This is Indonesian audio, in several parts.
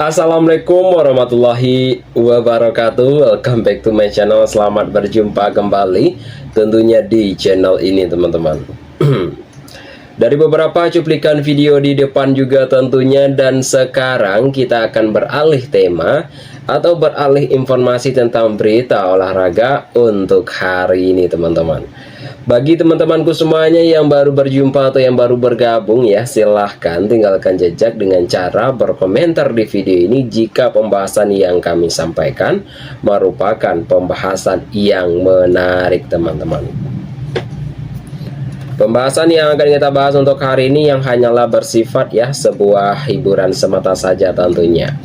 Assalamualaikum warahmatullahi wabarakatuh. Welcome back to my channel. Selamat berjumpa kembali tentunya di channel ini teman-teman. Dari beberapa cuplikan video di depan juga tentunya, dan sekarang kita akan beralih tema atau beralih informasi tentang berita olahraga untuk hari ini teman-teman. Bagi teman-temanku semuanya yang baru berjumpa atau yang baru bergabung ya, silahkan tinggalkan jejak dengan cara berkomentar di video ini jika pembahasan yang kami sampaikan merupakan pembahasan yang menarik teman-teman. Pembahasan yang akan kita bahas untuk hari ini yang hanyalah bersifat ya sebuah hiburan semata saja tentunya,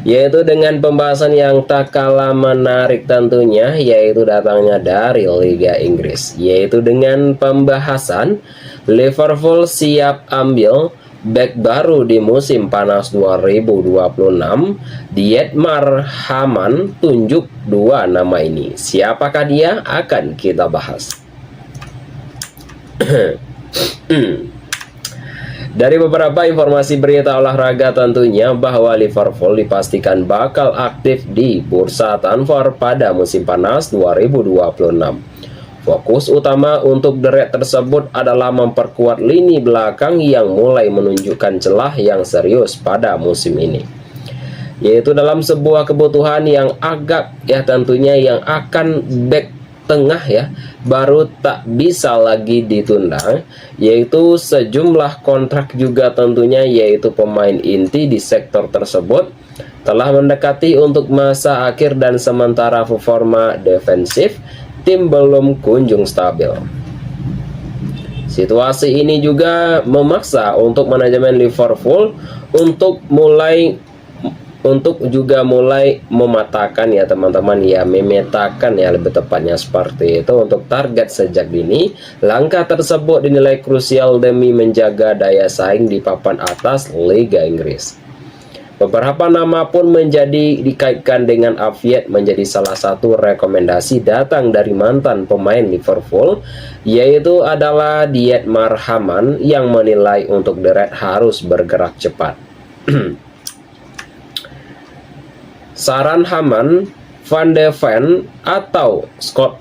yaitu dengan pembahasan yang tak kalah menarik tentunya, yaitu datangnya dari Liga Inggris, yaitu dengan pembahasan Liverpool siap ambil bek baru di musim panas 2026. Dietmar Hamann tunjuk dua nama ini. Siapakah dia? Akan kita bahas. Dari beberapa informasi berita olahraga tentunya bahwa Liverpool dipastikan bakal aktif di bursa transfer pada musim panas 2026. Fokus utama untuk The Reds tersebut adalah memperkuat lini belakang yang mulai menunjukkan celah yang serius pada musim ini, yaitu dalam sebuah kebutuhan yang agak ya tentunya yang akan back tengah ya baru tak bisa lagi ditunda, yaitu sejumlah kontrak juga tentunya, yaitu pemain inti di sektor tersebut telah mendekati untuk masa akhir dan sementara performa defensif tim belum kunjung stabil. Situasi ini juga memaksa untuk manajemen Liverpool untuk mulai mematakan ya teman-teman ya, memetakan ya lebih tepatnya seperti itu untuk target sejak dini. Langkah tersebut dinilai krusial demi menjaga daya saing di papan atas Liga Inggris. Beberapa nama pun menjadi dikaitkan dengan Aviet menjadi salah satu rekomendasi datang dari mantan pemain Liverpool, yaitu adalah Dietmar Hamann yang menilai untuk The Reds harus bergerak cepat. Saran Hamann, Van de Ven atau Scott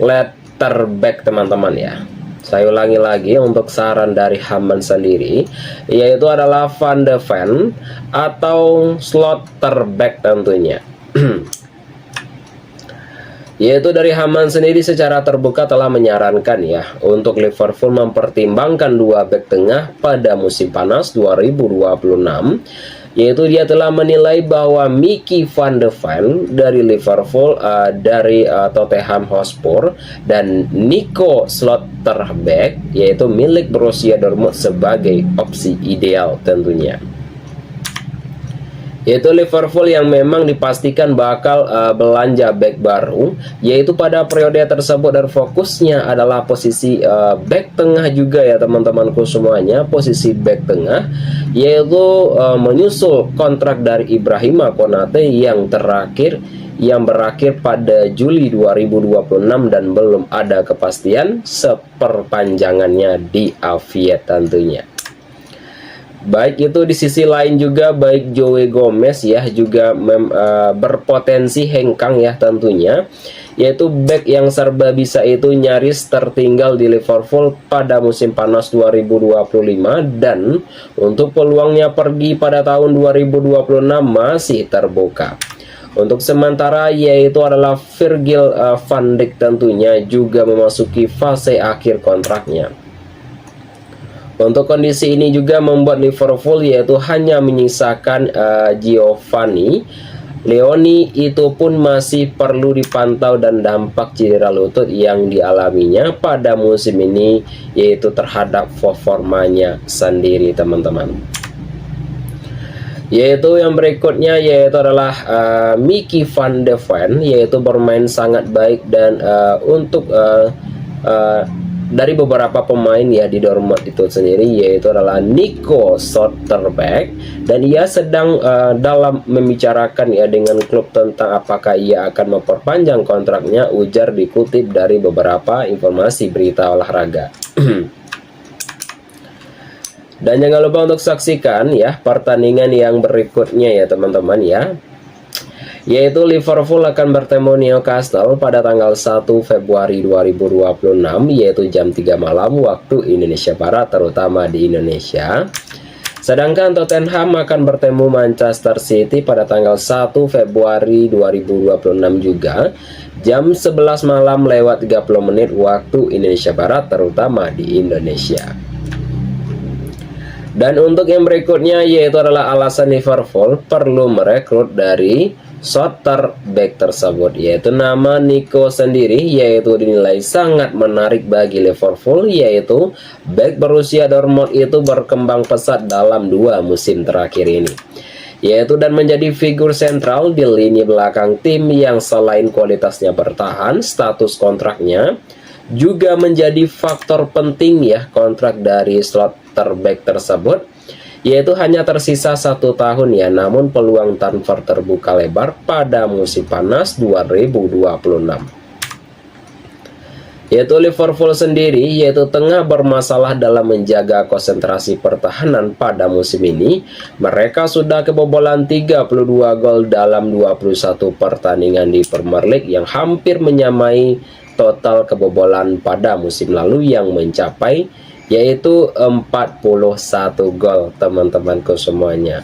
Letterback teman-teman ya. Saya ulangi lagi untuk saran dari Hamann sendiri, yaitu adalah Van de Ven atau Slotterback tentunya. Yaitu dari Hamann sendiri secara terbuka telah menyarankan ya untuk Liverpool mempertimbangkan dua bek tengah pada musim panas 2026. Yaitu dia telah menilai bahwa Mickey van de Ven dari Liverpool, dari Tottenham Hotspur, dan Nico Slotterbeck yaitu milik Borussia Dortmund sebagai opsi ideal tentunya. Yaitu Liverpool yang memang dipastikan bakal belanja back baru, yaitu pada periode tersebut, dan fokusnya adalah posisi back tengah juga ya teman-temanku semuanya, posisi back tengah, yaitu menyusul kontrak dari Ibrahima Konate yang berakhir pada Juli 2026 dan belum ada kepastian seperpanjangannya di Aviet tentunya. Baik itu di sisi lain juga, baik Joe Gomez ya juga berpotensi hengkang ya tentunya, yaitu back yang serba bisa itu nyaris tertinggal di Liverpool pada musim panas 2025, dan untuk peluangnya pergi pada tahun 2026 masih terbuka. Untuk sementara yaitu adalah Virgil van Dijk tentunya juga memasuki fase akhir kontraknya. Untuk kondisi ini juga membuat Liverpool yaitu hanya menyisakan Giovanni Leoni, itu pun masih perlu dipantau, dan dampak cedera lutut yang dialaminya pada musim ini yaitu terhadap performanya sendiri teman-teman. Yaitu yang berikutnya yaitu adalah Mickey van de Ven, yaitu bermain sangat baik dan dari beberapa pemain ya di Dortmund itu sendiri, yaitu adalah Nico Slotterbeck, dan ia sedang dalam membicarakan ya dengan klub tentang apakah ia akan memperpanjang kontraknya, ujar dikutip dari beberapa informasi berita olahraga. Dan jangan lupa untuk saksikan ya pertandingan yang berikutnya ya teman-teman ya, yaitu Liverpool akan bertemu Newcastle pada tanggal 1 Februari 2026 yaitu jam 3 malam waktu Indonesia Barat, terutama di Indonesia. Sedangkan Tottenham akan bertemu Manchester City pada tanggal 1 Februari 2026 juga jam 11 malam lewat 30 menit waktu Indonesia Barat, terutama di Indonesia. Dan untuk yang berikutnya yaitu adalah alasan Liverpool perlu merekrut dari shooter back tersebut, yaitu nama Nico sendiri, yaitu dinilai sangat menarik bagi Liverpool, yaitu back berusia Dortmund itu berkembang pesat dalam 2 musim terakhir ini, yaitu dan menjadi figur sentral di lini belakang tim yang selain kualitasnya bertahan, status kontraknya juga menjadi faktor penting ya kontrak dari shooter back tersebut, yaitu hanya tersisa 1 tahun ya, namun peluang transfer terbuka lebar pada musim panas 2026. Yaitu Liverpool sendiri yaitu tengah bermasalah dalam menjaga konsentrasi pertahanan pada musim ini. Mereka sudah kebobolan 32 gol dalam 21 pertandingan di Premier League yang hampir menyamai total kebobolan pada musim lalu yang mencapai yaitu 41 gol teman-temanku semuanya.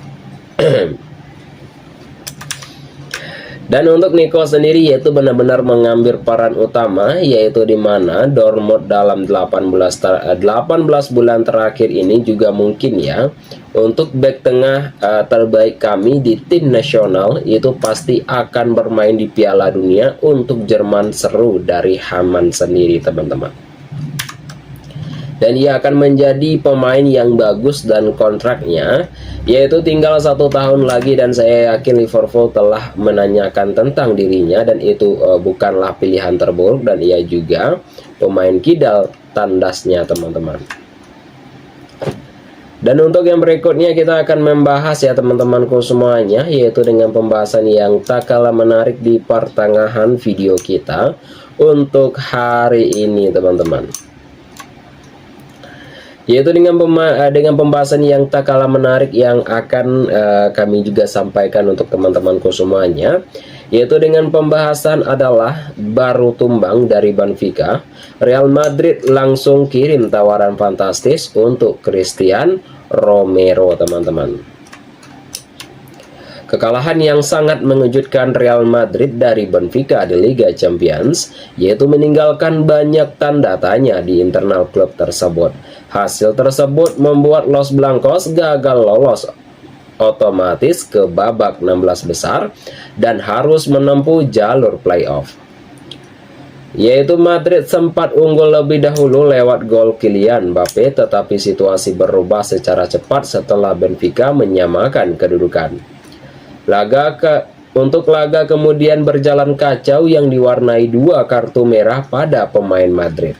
Dan untuk Nico sendiri yaitu benar-benar mengambil peran utama, yaitu di mana Dortmund dalam 18 bulan terakhir ini juga mungkin ya untuk back tengah terbaik kami di tim nasional itu pasti akan bermain di Piala Dunia untuk Jerman, seru dari Haman sendiri teman-teman. Dan ia akan menjadi pemain yang bagus dan kontraknya yaitu tinggal 1 tahun lagi, dan saya yakin Liverpool telah menanyakan tentang dirinya dan itu bukanlah pilihan terburuk, dan ia juga pemain kidal tandasnya teman-teman. Dan untuk yang berikutnya kita akan membahas ya teman-temanku semuanya, yaitu dengan pembahasan yang tak kalah menarik di pertengahan video kita untuk hari ini teman-teman, yaitu dengan pembahasan yang tak kalah menarik yang akan kami juga sampaikan untuk teman-temanku semuanya, yaitu dengan pembahasan adalah baru tumbang dari Benfica, Real Madrid langsung kirim tawaran fantastis untuk Christian Romero teman-teman. Kekalahan yang sangat mengejutkan Real Madrid dari Benfica di Liga Champions, yaitu meninggalkan banyak tanda tanya di internal klub tersebut. Hasil tersebut membuat Los Blancos gagal lolos otomatis ke babak 16 besar dan harus menempuh jalur playoff. Yaitu Madrid sempat unggul lebih dahulu lewat gol Kylian Mbappe, tetapi situasi berubah secara cepat setelah Benfica menyamakan kedudukan. Untuk laga kemudian berjalan kacau yang diwarnai 2 kartu merah pada pemain Madrid.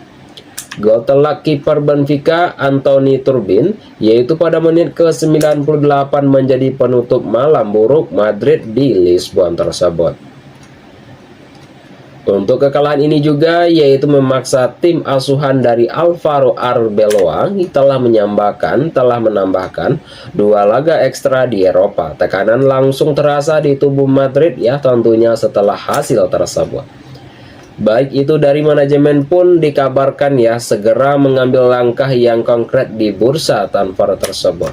Gol telak kiper Benfica Anthony Turbin yaitu pada menit ke-98 menjadi penutup malam buruk Madrid di Lisbon tersebut. Untuk kekalahan ini juga yaitu memaksa tim asuhan dari Alvaro Arbeloa telah menambahkan 2 laga ekstra di Eropa. Tekanan langsung terasa di tubuh Madrid ya tentunya setelah hasil tersebut. Baik itu dari manajemen pun dikabarkan ya segera mengambil langkah yang konkret di bursa transfer tersebut.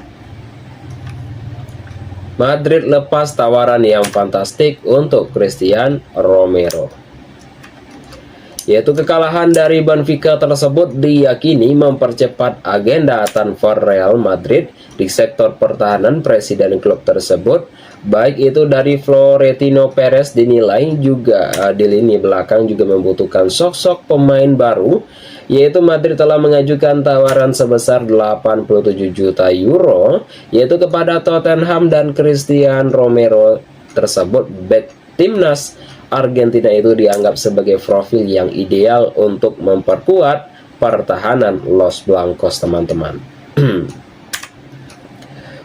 Madrid lepas tawaran yang fantastik untuk Christian Romero. Yaitu kekalahan dari Benfica tersebut diyakini mempercepat agenda transfer Real Madrid di sektor pertahanan. Presiden klub tersebut, baik itu dari Florentino Perez, dinilai juga di lini belakang juga membutuhkan sosok pemain baru, yaitu Madrid telah mengajukan tawaran sebesar 87 juta euro yaitu kepada Tottenham, dan Christian Romero tersebut back timnas Argentina itu dianggap sebagai profil yang ideal untuk memperkuat pertahanan Los Blancos teman-teman.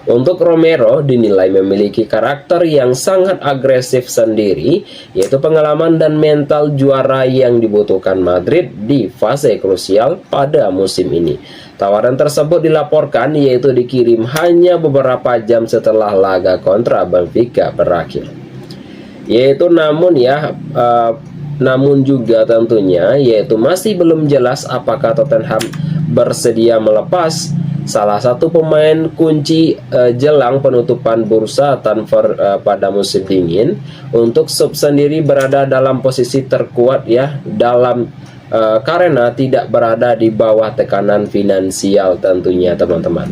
Untuk Romero dinilai memiliki karakter yang sangat agresif sendiri, yaitu pengalaman dan mental juara yang dibutuhkan Madrid di fase krusial pada musim ini. Tawaran tersebut dilaporkan yaitu dikirim hanya beberapa jam setelah laga kontra Benfica berakhir. Namun juga tentunya yaitu masih belum jelas apakah Tottenham bersedia melepas salah satu pemain kunci jelang penutupan bursa transfer pada musim dingin untuk sub sendiri berada dalam posisi terkuat ya karena tidak berada di bawah tekanan finansial tentunya teman-teman.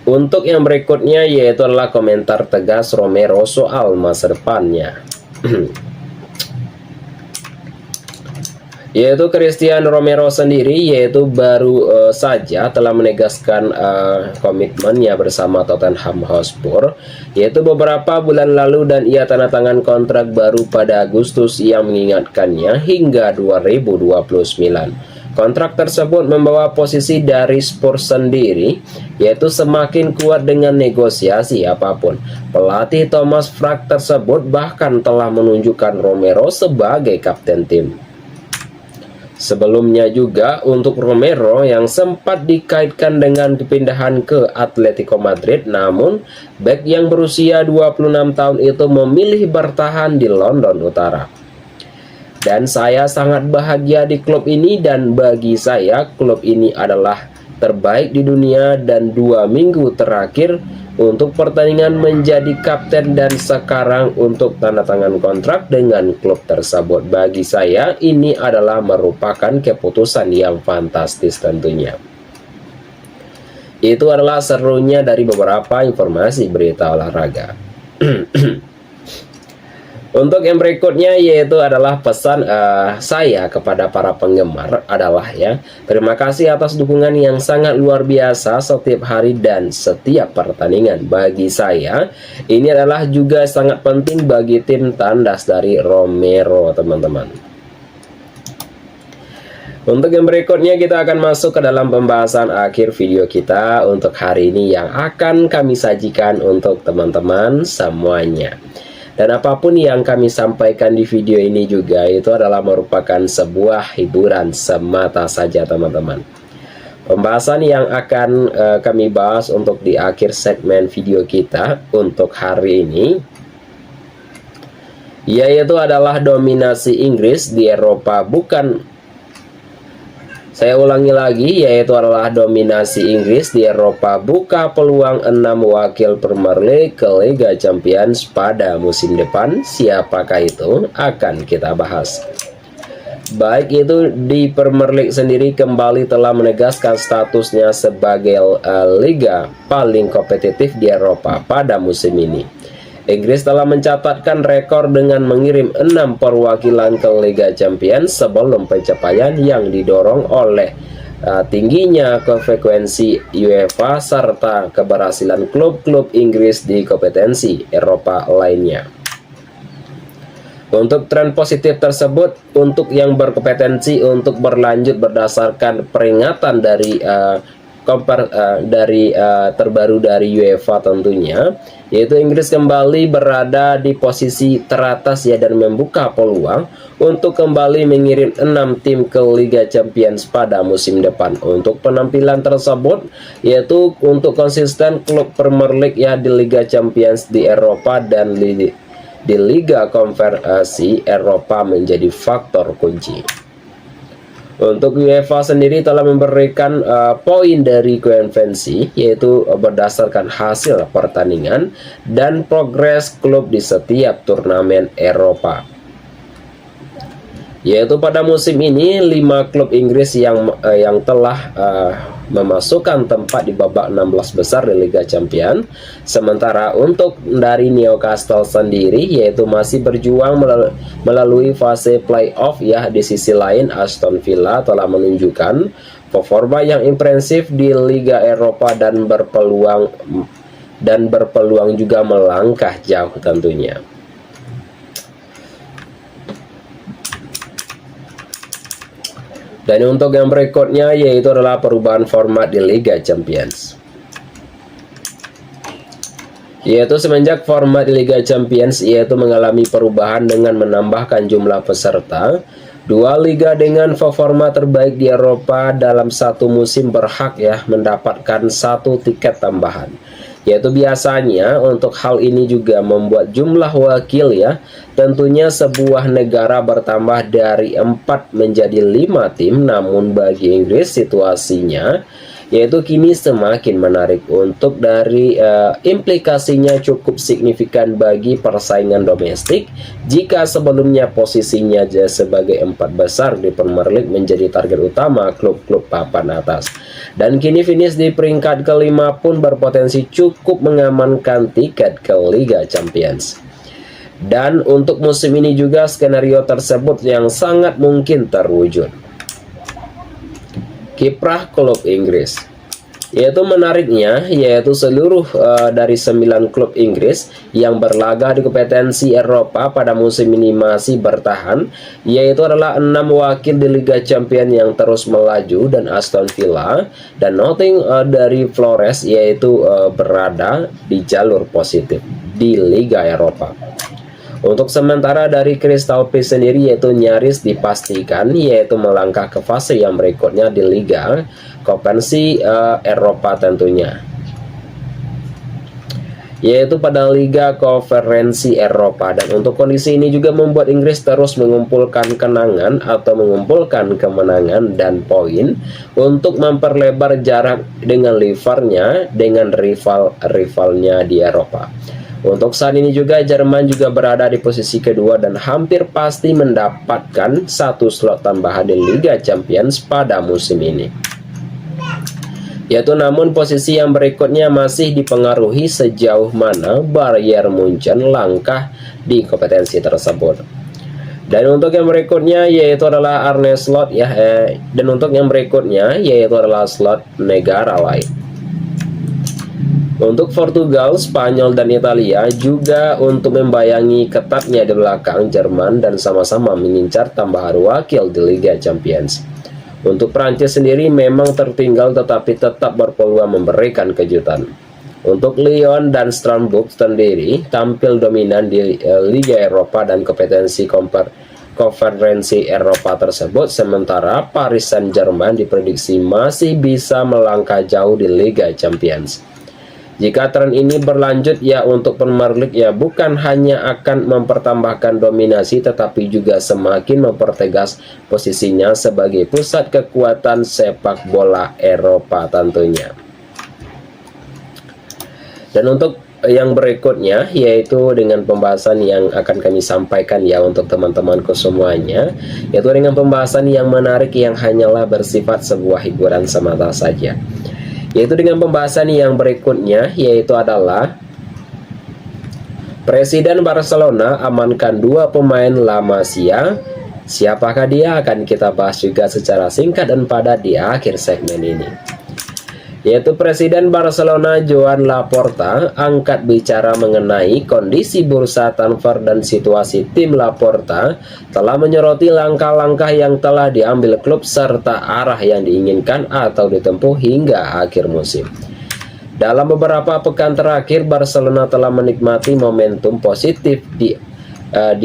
Untuk yang berikutnya yaitu adalah komentar tegas Romero soal masa depannya. Yaitu Cristiano Romero sendiri yaitu baru saja telah menegaskan komitmennya bersama Tottenham Hotspur yaitu beberapa bulan lalu, dan ia tanda tangan kontrak baru pada Agustus yang mengingatkannya hingga 2029. Kontrak tersebut membawa posisi dari Spurs sendiri yaitu semakin kuat dengan negosiasi apapun. Pelatih Thomas Frank tersebut bahkan telah menunjukkan Romero sebagai kapten tim. Sebelumnya juga untuk Romero yang sempat dikaitkan dengan kepindahan ke Atletico Madrid, namun bek yang berusia 26 tahun itu memilih bertahan di London Utara. Dan saya sangat bahagia di klub ini, dan bagi saya klub ini adalah terbaik di dunia, dan 2 minggu terakhir untuk pertandingan menjadi kapten dan sekarang untuk tanda tangan kontrak dengan klub tersebut. Bagi saya ini adalah merupakan keputusan yang fantastis tentunya. Itu adalah serunya dari beberapa informasi berita olahraga. Untuk yang berikutnya yaitu adalah pesan saya kepada para penggemar adalah ya, terima kasih atas dukungan yang sangat luar biasa setiap hari dan setiap pertandingan. Bagi saya ini adalah juga sangat penting bagi tim tandas dari Romero teman-teman. Untuk yang berikutnya kita akan masuk ke dalam pembahasan akhir video kita untuk hari ini yang akan kami sajikan untuk teman-teman semuanya. Dan apapun yang kami sampaikan di video ini juga itu adalah merupakan sebuah hiburan semata saja teman-teman. Pembahasan yang akan kami bahas untuk di akhir segmen video kita untuk hari ini yaitu adalah dominasi Inggris di Eropa Saya ulangi lagi, yaitu adalah dominasi Inggris di Eropa buka peluang 6 wakil Premier League ke Liga Champions pada musim depan. Siapakah itu? Akan kita bahas. Baik itu di Premier League sendiri kembali telah menegaskan statusnya sebagai liga paling kompetitif di Eropa pada musim ini. Inggris telah mencatatkan rekor dengan mengirim 6 perwakilan ke Liga Champions sebelum pencapaian yang didorong oleh tingginya frekuensi UEFA serta keberhasilan klub-klub Inggris di kompetensi Eropa lainnya. Untuk tren positif tersebut, untuk yang berkompetensi untuk berlanjut berdasarkan peringatan terbaru dari UEFA tentunya, yaitu Inggris kembali berada di posisi teratas ya dan membuka peluang untuk kembali mengirim 6 tim ke Liga Champions pada musim depan. Untuk penampilan tersebut yaitu untuk konsisten klub Premier League ya di Liga Champions di Eropa dan di Liga Konferensi Eropa menjadi faktor kunci. Untuk UEFA sendiri telah memberikan poin dari konvensi yaitu berdasarkan hasil pertandingan dan progres klub di setiap turnamen Eropa. Yaitu pada musim ini 5 klub Inggris yang telah memasukkan tempat di babak 16 besar di Liga Champions. Sementara untuk dari Newcastle sendiri yaitu masih berjuang melalui fase playoff ya. Di sisi lain Aston Villa telah menunjukkan performa yang impresif di Liga Eropa dan berpeluang juga melangkah jauh tentunya. Dan untuk yang berikutnya yaitu adalah perubahan format di Liga Champions. Yaitu semenjak format di Liga Champions yaitu mengalami perubahan dengan menambahkan jumlah peserta. Dua liga dengan performa terbaik di Eropa dalam satu musim berhak ya mendapatkan satu tiket tambahan. Yaitu biasanya untuk hal ini juga membuat jumlah wakil ya, tentunya sebuah negara bertambah dari 4 menjadi 5 tim. Namun bagi Inggris situasinya yaitu kini semakin menarik untuk dari implikasinya cukup signifikan bagi persaingan domestik, jika sebelumnya posisinya sebagai 4 besar di Premier League menjadi target utama klub-klub papan atas, dan kini finish di peringkat kelima pun berpotensi cukup mengamankan tiket ke Liga Champions. Dan untuk musim ini juga skenario tersebut yang sangat mungkin terwujud. Kiprah klub Inggris, yaitu menariknya yaitu seluruh dari 9 klub Inggris yang berlaga di kompetensi Eropa pada musim ini masih bertahan, yaitu adalah 6 wakil di Liga Champions yang terus melaju, dan Aston Villa dan Nottingham dari Forest yaitu berada di jalur positif di Liga Eropa. Untuk sementara dari Crystal Palace sendiri yaitu nyaris dipastikan yaitu melangkah ke fase yang berikutnya di Liga Kompetensi Eropa tentunya, yaitu pada Liga Konferensi Eropa. Dan untuk kondisi ini juga membuat Inggris terus mengumpulkan kenangan atau mengumpulkan kemenangan dan poin untuk memperlebar jarak dengan rivalnya di Eropa. Untuk saat ini juga Jerman juga berada di posisi kedua dan hampir pasti mendapatkan satu slot tambahan di Liga Champions pada musim ini. Yaitu namun posisi yang berikutnya masih dipengaruhi sejauh mana Bayern Munchen langkah di kompetensi tersebut. Dan untuk yang berikutnya yaitu adalah Arne Slot ya, dan untuk yang berikutnya yaitu adalah slot negara lain. Untuk Portugal, Spanyol, dan Italia juga untuk membayangi ketatnya di belakang Jerman dan sama-sama mengincar tambahan wakil di Liga Champions. Untuk Prancis sendiri memang tertinggal tetapi tetap berpeluang memberikan kejutan. Untuk Lyon dan Strasbourg sendiri tampil dominan di Liga Eropa dan kompetensi konferensi Eropa tersebut, sementara Paris Saint-Germain diprediksi masih bisa melangkah jauh di Liga Champions. Jika tren ini berlanjut ya, untuk Premier League ya bukan hanya akan mempertambahkan dominasi tetapi juga semakin mempertegas posisinya sebagai pusat kekuatan sepak bola Eropa tentunya. Dan untuk yang berikutnya yaitu dengan pembahasan yang akan kami sampaikan ya untuk teman-temanku semuanya, yaitu dengan pembahasan yang menarik yang hanyalah bersifat sebuah hiburan semata saja. Yaitu dengan pembahasan yang berikutnya yaitu adalah Presiden Barcelona amankan 2 pemain La Masia. Siapakah dia? Akan kita bahas juga secara singkat dan padat di akhir segmen ini. Yaitu Presiden Barcelona Joan Laporta angkat bicara mengenai kondisi bursa transfer dan situasi tim. Laporta telah menyoroti langkah-langkah yang telah diambil klub serta arah yang diinginkan atau ditempuh hingga akhir musim. Dalam beberapa pekan terakhir, Barcelona telah menikmati momentum positif di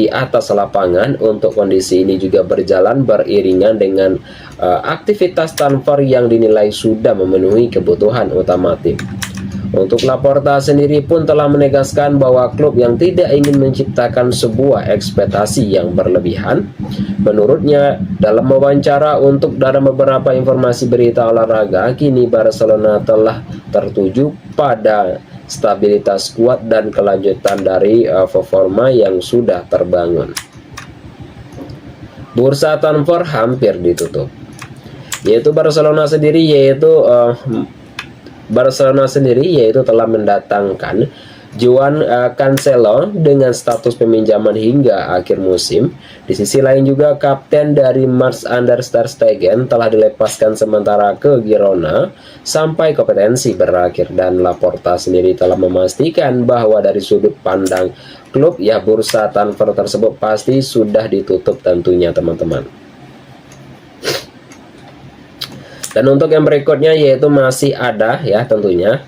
atas lapangan. Untuk kondisi ini juga berjalan beriringan dengan aktivitas transfer yang dinilai sudah memenuhi kebutuhan utama tim. Untuk Laporta sendiri pun telah menegaskan bahwa klub yang tidak ingin menciptakan sebuah ekspektasi yang berlebihan. Menurutnya, dalam wawancara untuk dalam beberapa informasi berita olahraga, kini Barcelona telah tertuju pada stabilitas kuat dan kelanjutan dari performa yang sudah terbangun. Bursa transfer hampir ditutup. Yaitu Barcelona sendiri telah mendatangkan Joan Cancelo dengan status peminjaman hingga akhir musim. Di sisi lain juga kapten dari Marc-Andre ter Stegen telah dilepaskan sementara ke Girona sampai kompetensi berakhir, dan Laporta sendiri telah memastikan bahwa dari sudut pandang klub ya bursa transfer tersebut pasti sudah ditutup tentunya teman-teman. Dan untuk yang berikutnya yaitu masih ada ya tentunya,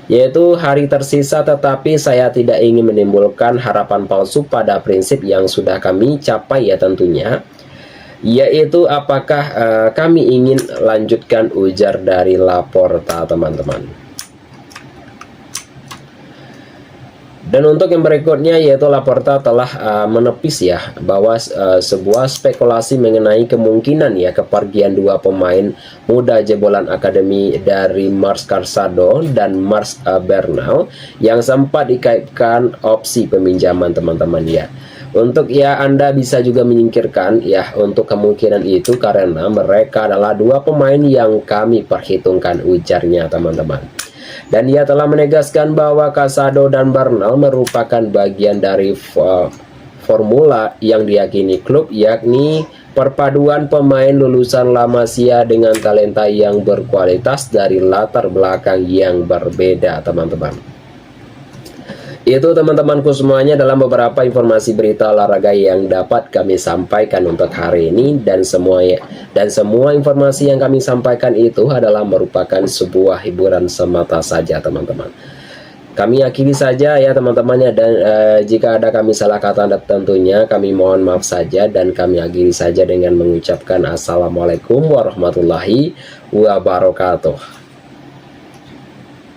yaitu hari tersisa tetapi saya tidak ingin menimbulkan harapan palsu pada prinsip yang sudah kami capai ya tentunya. yaitu apakah kami ingin lanjutkan, ujar dari Laporta teman-teman. Dan untuk yang berikutnya yaitu Laporta telah menepis ya bahwa sebuah spekulasi mengenai kemungkinan ya kepergian dua pemain muda jebolan akademi dari Mars Calçado dan Mars Bernal yang sempat dikaitkan opsi peminjaman teman-teman ya. Untuk ya Anda bisa juga menyingkirkan ya untuk kemungkinan itu karena mereka adalah dua pemain yang kami perhitungkan, ujarnya teman-teman. Dan ia telah menegaskan bahwa Calçado dan Bernal merupakan bagian dari formula yang diyakini klub, yakni perpaduan pemain lulusan La Masia dengan talenta yang berkualitas dari latar belakang yang berbeda teman-teman. Itu teman-temanku semuanya dalam beberapa informasi berita olahraga yang dapat kami sampaikan untuk hari ini, dan semua informasi yang kami sampaikan itu adalah merupakan sebuah hiburan semata saja teman-teman. Kami akhiri saja ya teman-temannya, dan jika ada kami salah kata tentunya kami mohon maaf saja, dan kami akhiri saja dengan mengucapkan assalamualaikum warahmatullahi wabarakatuh.